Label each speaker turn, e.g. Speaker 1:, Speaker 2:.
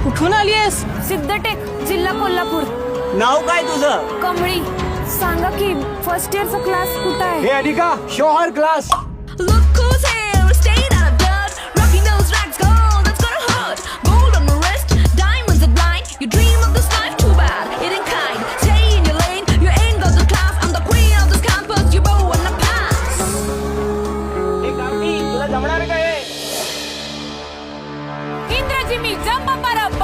Speaker 1: कुठून आलीयस?
Speaker 2: सिद्धटेक, जिल्हा कोल्हापूर.
Speaker 3: नाव काय तुझं?
Speaker 2: कमळी. सांगा की फर्स्ट इयरचा क्लास कुठं आहे?
Speaker 3: हे Anika, show her class.
Speaker 4: Look who's here, staying out of dirt. Rocking those rags, gold, that's gonna hurt. Gold on my wrist, diamonds are blind. You dream of this life, too bad, it ain't kind. Stay in your lane, you ain't got the class. I'm the queen of this campus, you bow on the pass.
Speaker 3: तुला जमणार काय?
Speaker 2: इंद्रजिमी jump Parab.